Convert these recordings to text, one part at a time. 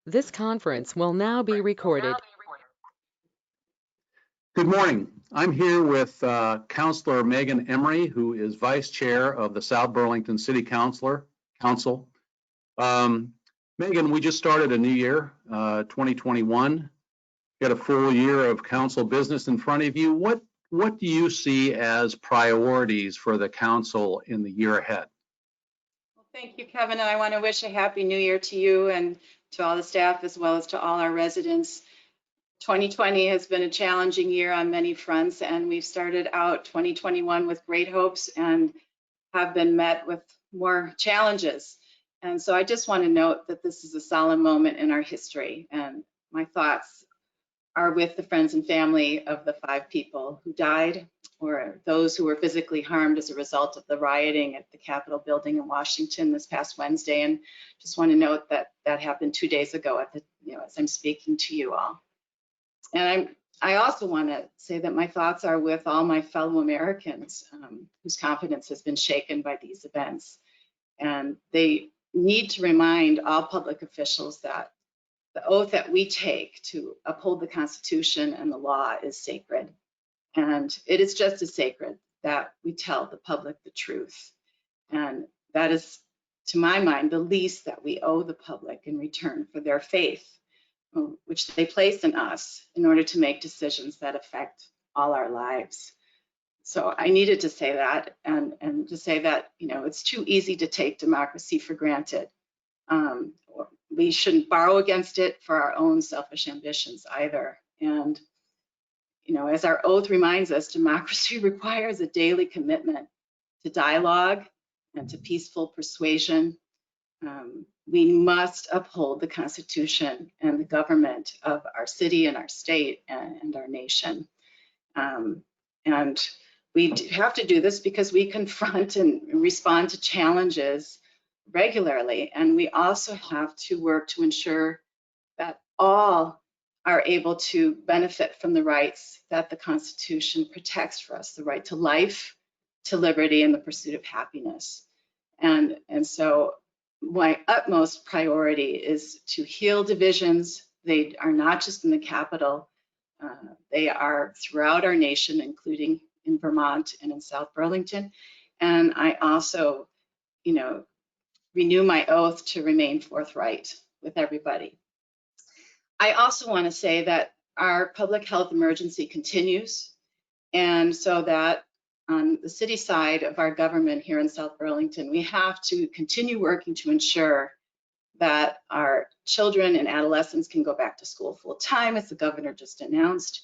This conference will now be recorded. Good morning. I'm here with Councilor Meaghan Emery, who is Vice Chair of the South Burlington City Council. Meaghan, we just started a new year, 2021. Got a full year of council business in front of you. What do you see as priorities for the council in the year ahead? Well, thank you, Kevin, and I want to wish a happy new year to you and to all the staff as well as to all our residents. 2020 has been a challenging year on many fronts, and we've started out 2021 with great hopes and have been met with more challenges. And so I just want to note that this is a solemn moment in our history, and my thoughts are with the friends and family of the 5 people who died or those who were physically harmed as a result of the rioting at the Capitol building in Washington this past Wednesday. And just want to note that that happened 2 days ago at the, as I'm speaking to you all. And I also want to say that my thoughts are with all my fellow Americans whose confidence has been shaken by these events. And they need to remind all public officials that the oath that we take to uphold the Constitution and the law is sacred. And it is just as sacred that we tell the public the truth. And that is, to my mind, the least that we owe the public in return for their faith, which they place in us in order to make decisions that affect all our lives. So I needed to say that, and to say that, it's too easy to take democracy for granted. We shouldn't borrow against it for our own selfish ambitions either. And, as our oath reminds us, democracy requires a daily commitment to dialogue and to peaceful persuasion. We must uphold the Constitution and the government of our city and our state and our nation. And we have to do this because we confront and respond to challenges regularly. And we also have to work to ensure that all are able to benefit from the rights that the Constitution protects for us, the right to life, to liberty, and the pursuit of happiness. And so my utmost priority is to heal divisions. They are not just in the Capitol, they are throughout our nation, including in Vermont and in South Burlington. And I also, renew my oath to remain forthright with everybody. I also want to say that our public health emergency continues, and so that on the city side of our government here in South Burlington, we have to continue working to ensure that our children and adolescents can go back to school full time, as the governor just announced.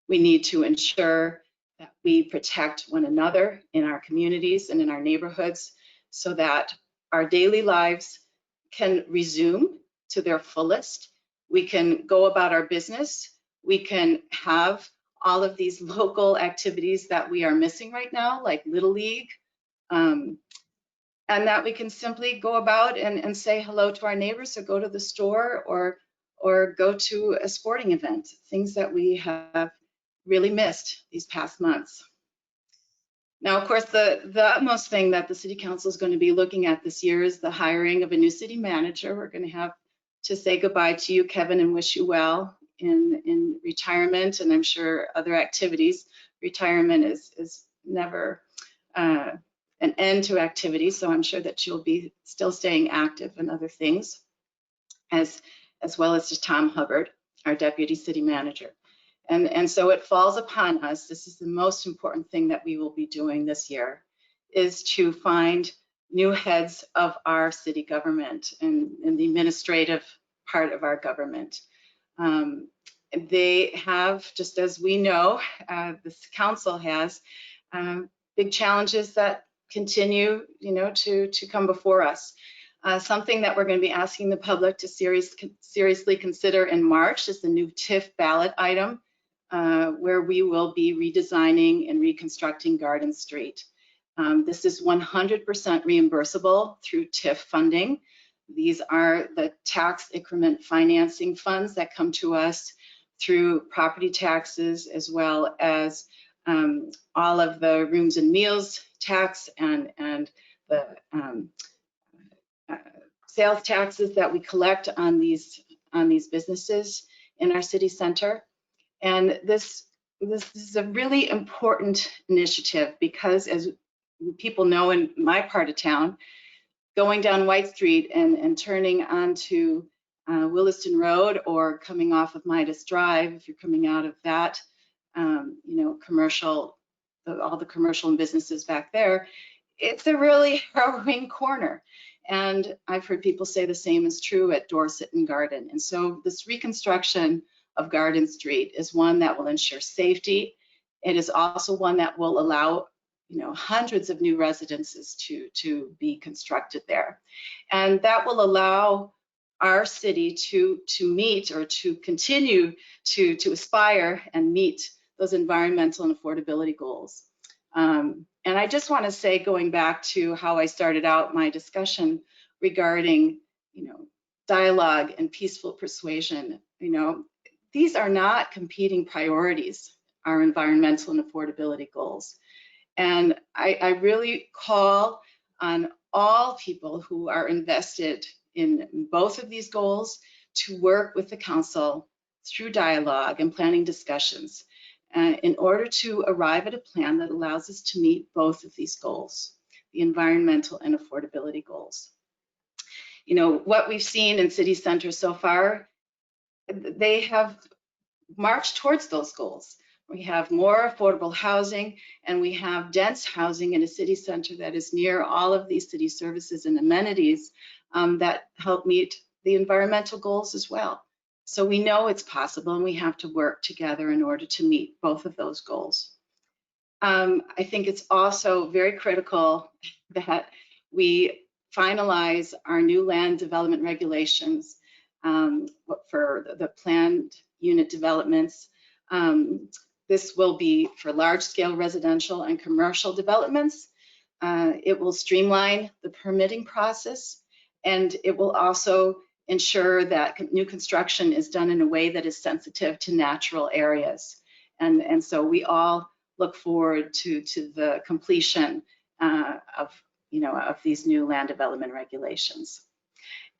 We need to ensure that we protect one another in our communities and in our neighborhoods so that our daily lives can resume to their fullest. We can go about our business. We can have all of these local activities that we are missing right now, like Little League, and that we can simply go about and say hello to our neighbors, or go to the store, or go to a sporting event, things that we have really missed these past months. Now, of course, the utmost thing that the City Council is going to be looking at this year is the hiring of a new city manager. We're going to have to say goodbye to you, Kevin, and wish you well in retirement, and I'm sure other activities. Retirement is never an end to activities, so I'm sure that you'll be still staying active in other things, as well as to Tom Hubbard, our deputy city manager. And so it falls upon us, this is the most important thing that we will be doing this year, is to find new heads of our city government and the administrative part of our government. They have, just as we know, this council has big challenges that continue, to come before us. Something that we're going to be asking the public to seriously consider in March is the new TIF ballot item, where we will be redesigning and reconstructing Garden Street. This is 100% reimbursable through TIF funding. These are the tax increment financing funds that come to us through property taxes, as well as all of the rooms and meals tax and the sales taxes that we collect on these on these businesses in our city center. And this is a really important initiative because, as people know in my part of town, going down White Street and turning onto Williston Road or coming off of Midas Drive, if you're coming out of that, commercial, all the commercial and businesses back there, it's a really harrowing corner. And I've heard people say the same is true at Dorset and Garden. And so this reconstruction of Garden Street is one that will ensure safety. It is also one that will allow hundreds of new residences to be constructed there. And that will allow our city to meet, or to continue to aspire and meet those environmental and affordability goals. And I just want to say, going back to how I started out my discussion regarding, dialogue and peaceful persuasion, these are not competing priorities, our environmental and affordability goals. And I really call on all people who are invested in both of these goals to work with the council through dialogue and planning discussions in order to arrive at a plan that allows us to meet both of these goals, the environmental and affordability goals. What we've seen in city centers so far, they have marched towards those goals. We have more affordable housing, and we have dense housing in a city center that is near all of these city services and amenities that help meet the environmental goals as well. So we know it's possible, and we have to work together in order to meet both of those goals. I think it's also very critical that we finalize our new land development regulations for the planned unit developments. This will be for large-scale residential and commercial developments. It will streamline the permitting process, and it will also ensure that new construction is done in a way that is sensitive to natural areas. And so we all look forward to the completion of these new land development regulations.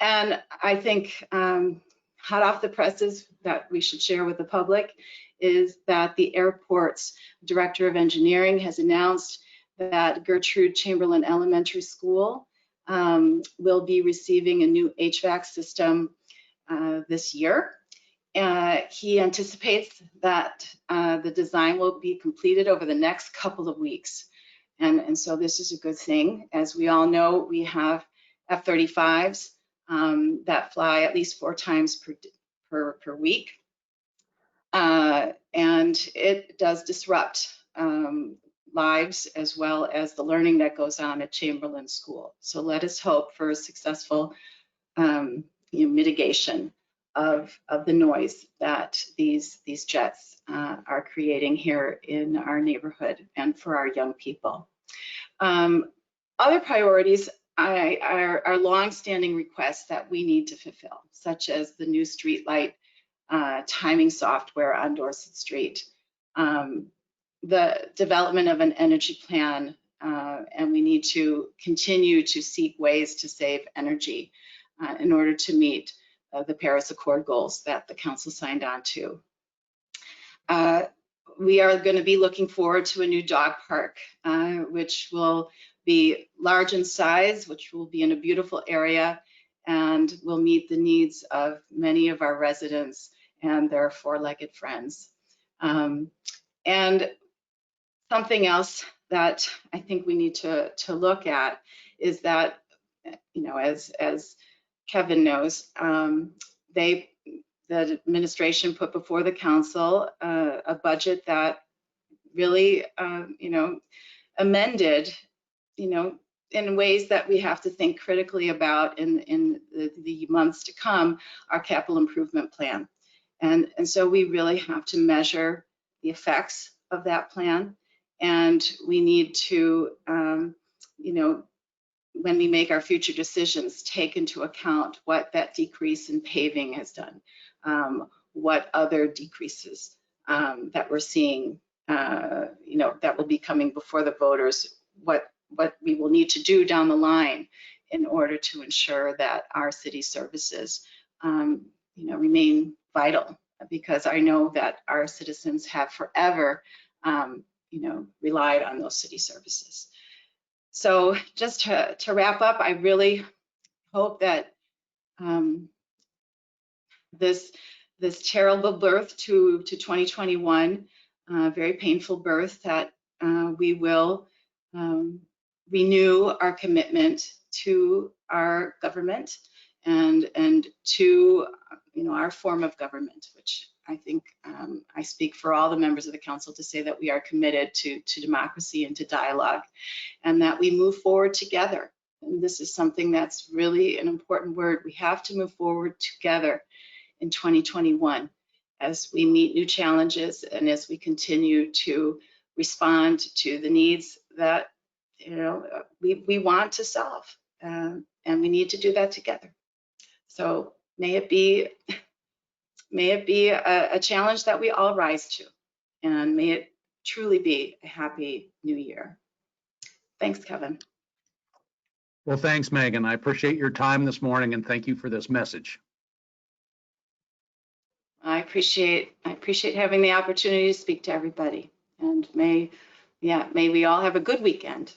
And I think hot off the presses that we should share with the public is that the airport's Director of Engineering has announced that Gertrude Chamberlain Elementary School will be receiving a new HVAC system this year. He anticipates that the design will be completed over the next couple of weeks. And so this is a good thing. As we all know, we have F-35s that fly at least 4 times per week. And it does disrupt lives as well as the learning that goes on at Chamberlain School. So let us hope for a successful mitigation of the noise that these jets are creating here in our neighborhood and for our young people. Other priorities are long-standing requests that we need to fulfill, such as the new streetlight timing software on Dorset Street, the development of an energy plan, and we need to continue to seek ways to save energy in order to meet the Paris Accord goals that the council signed on to. We are going to be looking forward to a new dog park, which will be large in size, which will be in a beautiful area, and will meet the needs of many of our residents and their 4-legged friends. And something else that I think we need to look at is that, as Kevin knows, the administration put before the council a budget that really, amended, in ways that we have to think critically about in the months to come, our capital improvement plan. And so we really have to measure the effects of that plan. And we need to, when we make our future decisions, take into account what that decrease in paving has done, what other decreases that we're seeing, that will be coming before the voters, what we will need to do down the line in order to ensure that our city services remain vital, because I know that our citizens have forever, relied on those city services. So just to wrap up, I really hope that this terrible birth to 2021, very painful birth, that we will renew our commitment to our government and to our form of government, which I think I speak for all the members of the council to say that we are committed to democracy and to dialogue, and that we move forward together. And this is something that's really an important word. We have to move forward together in 2021 as we meet new challenges and as we continue to respond to the needs that we want to solve, and we need to do that together. So may it be a challenge that we all rise to, and may it truly be a happy new year. Thanks, Kevin. Well, thanks, Meaghan. I appreciate your time this morning, and thank you for this message. I appreciate having the opportunity to speak to everybody, and may we all have a good weekend.